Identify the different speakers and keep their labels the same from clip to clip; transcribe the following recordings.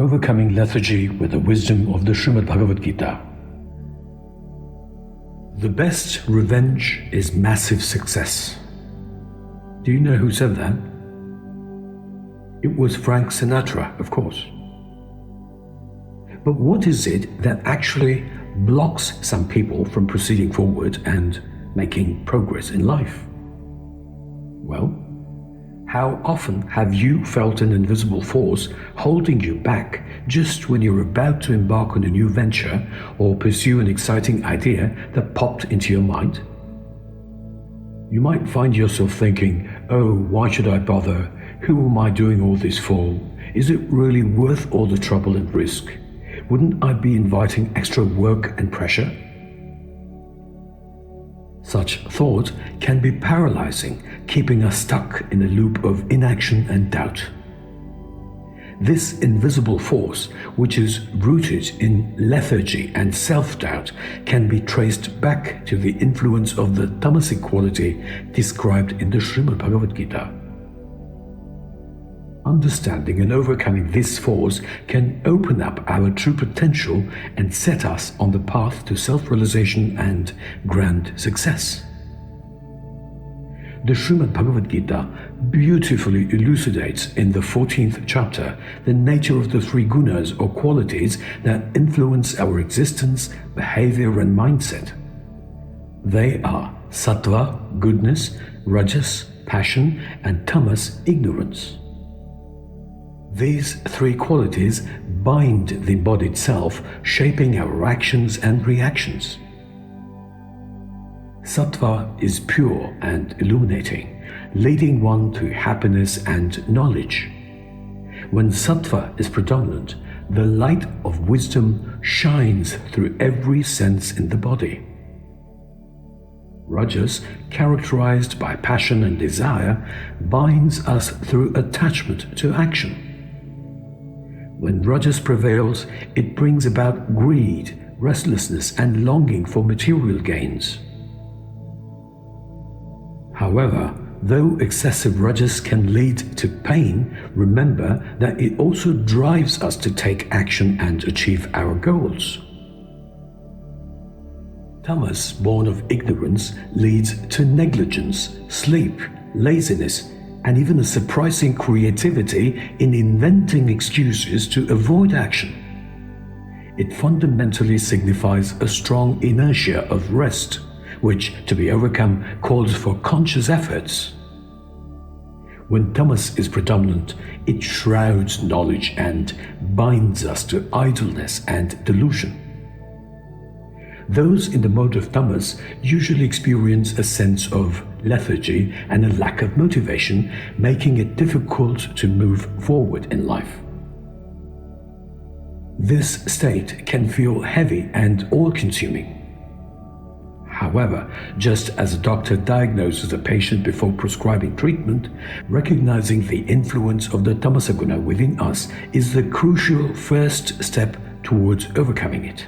Speaker 1: Overcoming lethargy with the wisdom of the Srimad Bhagavad Gita. The best revenge is massive success. Do you know who said that? It was Frank Sinatra, of course. But what is it that actually blocks some people from proceeding forward and making progress in life? Well, how often have you felt an invisible force holding you back just when you're about to embark on a new venture or pursue an exciting idea that popped into your mind? You might find yourself thinking, oh, why should I bother? Who am I doing all this for? Is it really worth all the trouble and risk? Wouldn't I be inviting extra work and pressure? Such thought can be paralyzing, keeping us stuck in a loop of inaction and doubt. This invisible force, which is rooted in lethargy and self-doubt, can be traced back to the influence of the tamasic quality described in the Srimad Bhagavad Gita. Understanding and overcoming this force can open up our true potential and set us on the path to self-realization and grand success. The Srimad Bhagavad Gita beautifully elucidates in the 14th chapter the nature of the three gunas or qualities that influence our existence, behavior and mindset. They are Sattva, goodness, Rajas, passion, and Tamas, ignorance. These three qualities bind the embodied self, shaping our actions and reactions. Sattva is pure and illuminating, leading one to happiness and knowledge. When Sattva is predominant, the light of wisdom shines through every sense in the body. Rajas, characterized by passion and desire, binds us through attachment to action. When Rajas prevails, it brings about greed, restlessness, and longing for material gains. However, though excessive Rajas can lead to pain, remember that it also drives us to take action and achieve our goals. Tamas, born of ignorance, leads to negligence, sleep, laziness, and even a surprising creativity in inventing excuses to avoid action. It fundamentally signifies a strong inertia of rest, which, to be overcome, calls for conscious efforts. When Tamas is predominant, it shrouds knowledge and binds us to idleness and delusion. Those in the mode of Tamas usually experience a sense of lethargy and a lack of motivation, making it difficult to move forward in life. This state can feel heavy and all-consuming. However, just as a doctor diagnoses a patient before prescribing treatment, recognizing the influence of the tamasaguna within us is the crucial first step towards overcoming it.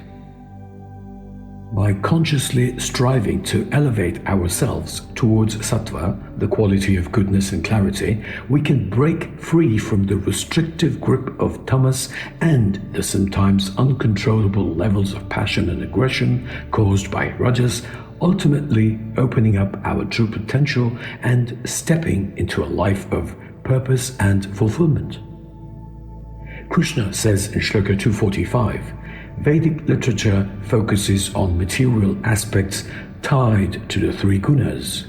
Speaker 1: By consciously striving to elevate ourselves towards sattva, the quality of goodness and clarity, we can break free from the restrictive grip of tamas and the sometimes uncontrollable levels of passion and aggression caused by rajas, ultimately opening up our true potential and stepping into a life of purpose and fulfillment. Krishna says in Shoker 245, Vedic literature focuses on material aspects tied to the three gunas.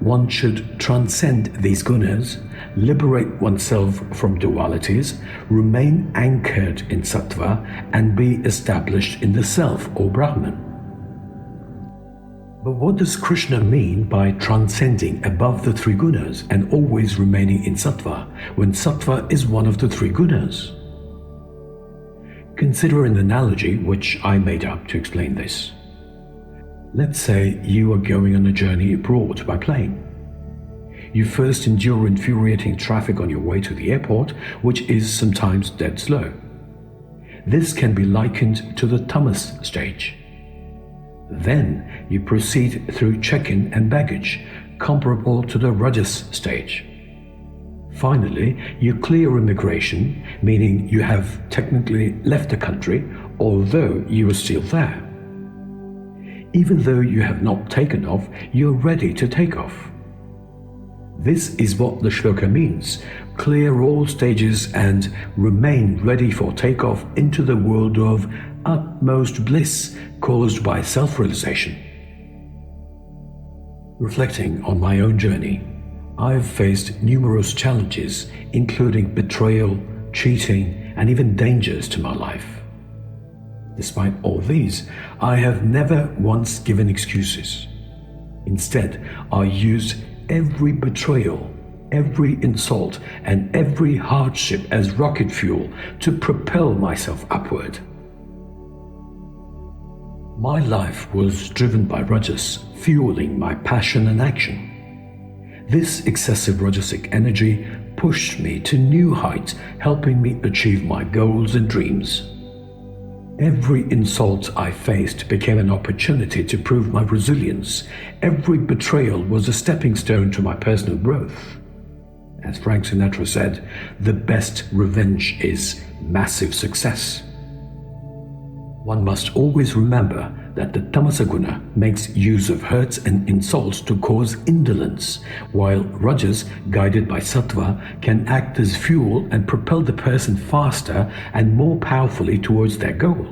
Speaker 1: One should transcend these gunas, liberate oneself from dualities, remain anchored in sattva, and be established in the self or Brahman. But what does Krishna mean by transcending above the three gunas and always remaining in sattva, when sattva is one of the three gunas? Consider an analogy which I made up to explain this. Let's say you are going on a journey abroad by plane. You first endure infuriating traffic on your way to the airport, which is sometimes dead slow. This can be likened to the tamas stage. Then you proceed through check-in and baggage, comparable to the rajas stage. Finally, you clear immigration, meaning you have technically left the country, although you are still there. Even though you have not taken off, you're ready to take off. This is what the Shoker means: clear all stages and remain ready for takeoff into the world of utmost bliss caused by self-realization. Reflecting on my own journey, I've faced numerous challenges, including betrayal, cheating, and even dangers to my life. Despite all these, I have never once given excuses. Instead, I used every betrayal, every insult, and every hardship as rocket fuel to propel myself upward. My life was driven by rajas, fueling my passion and action. This excessive rajasic energy pushed me to new heights, helping me achieve my goals and dreams. Every insult I faced became an opportunity to prove my resilience. Every betrayal was a stepping stone to my personal growth. As Frank Sinatra said, the best revenge is massive success. One must always remember that the Tamas guna makes use of hurts and insults to cause indolence, while rajas, guided by Sattva, can act as fuel and propel the person faster and more powerfully towards their goal.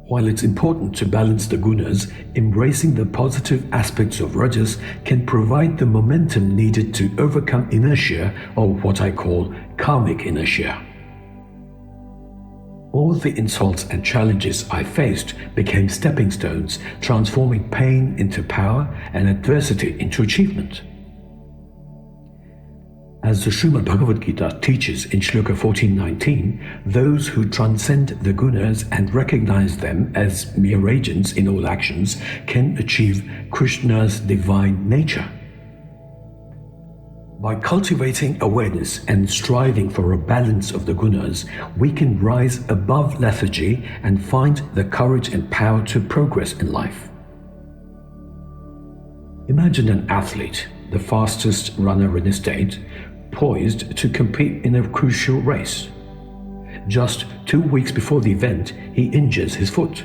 Speaker 1: While it's important to balance the gunas, embracing the positive aspects of rajas can provide the momentum needed to overcome inertia, or what I call karmic inertia. All the insults and challenges I faced became stepping stones, transforming pain into power and adversity into achievement. As the Srimad Bhagavad Gita teaches in Shloka 14:19, those who transcend the gunas and recognize them as mere agents in all actions can achieve Krishna's divine nature. By cultivating awareness and striving for a balance of the gunas, we can rise above lethargy and find the courage and power to progress in life. Imagine an athlete, the fastest runner in his state, poised to compete in a crucial race. Just 2 weeks before the event, he injures his foot.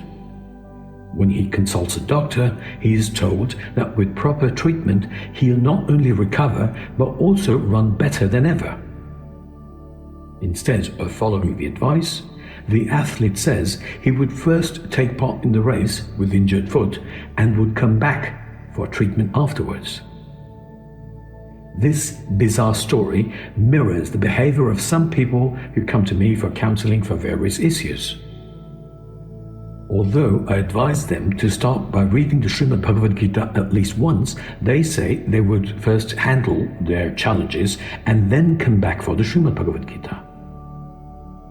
Speaker 1: When he consults a doctor, he is told that with proper treatment, he'll not only recover, but also run better than ever. Instead of following the advice, the athlete says he would first take part in the race with injured foot and would come back for treatment afterwards. This bizarre story mirrors the behavior of some people who come to me for counseling for various issues. Although I advise them to start by reading the Srimad Bhagavad Gita at least once, they say they would first handle their challenges and then come back for the Srimad Bhagavad Gita.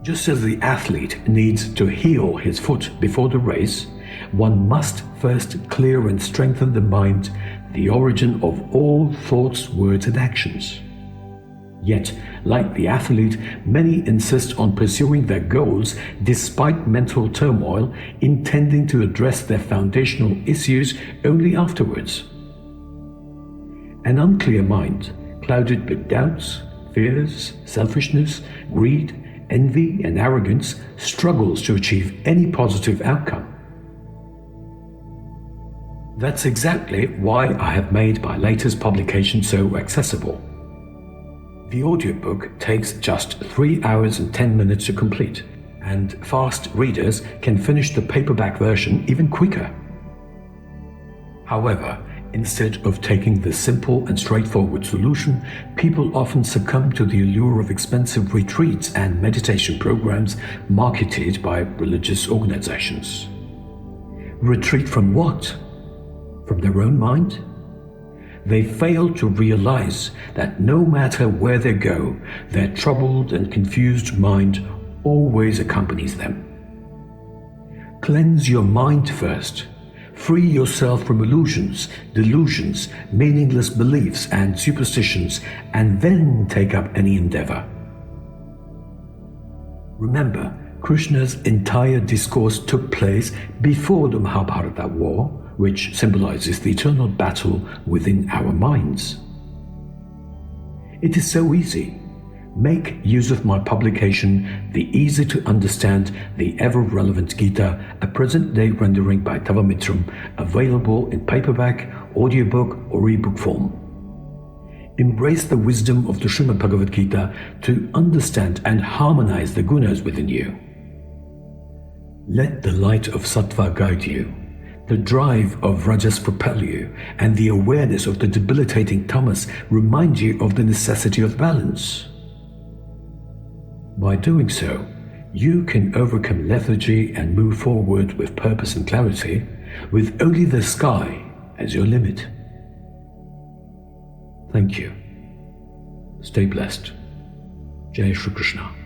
Speaker 1: Just as the athlete needs to heal his foot before the race, one must first clear and strengthen the mind, the origin of all thoughts, words, and actions. Yet, like the athlete, many insist on pursuing their goals despite mental turmoil, intending to address their foundational issues only afterwards. An unclear mind, clouded with doubts, fears, selfishness, greed, envy, and arrogance, struggles to achieve any positive outcome. That's exactly why I have made my latest publication so accessible. The audiobook takes just 3 hours and 10 minutes to complete, and fast readers can finish the paperback version even quicker. However, instead of taking the simple and straightforward solution, people often succumb to the allure of expensive retreats and meditation programs marketed by religious organizations. Retreat from what? From their own mind? They fail to realize that no matter where they go, their troubled and confused mind always accompanies them. Cleanse your mind first. Free yourself from illusions, delusions, meaningless beliefs and superstitions, and then take up any endeavor. Remember, Krishna's entire discourse took place before the Mahabharata war, which symbolizes the eternal battle within our minds. It is so easy. Make use of my publication, The Easy to Understand, the Ever-Relevant Gita, a present-day rendering by Tavamithram, available in paperback, audiobook or ebook form. Embrace the wisdom of the Srimad Bhagavad Gita to understand and harmonize the gunas within you. Let the light of Sattva guide you, the drive of Rajas propel you, and the awareness of the debilitating Tamas remind you of the necessity of balance. By doing so, you can overcome lethargy and move forward with purpose and clarity, with only the sky as your limit. Thank you. Stay blessed. Jai Shri Krishna.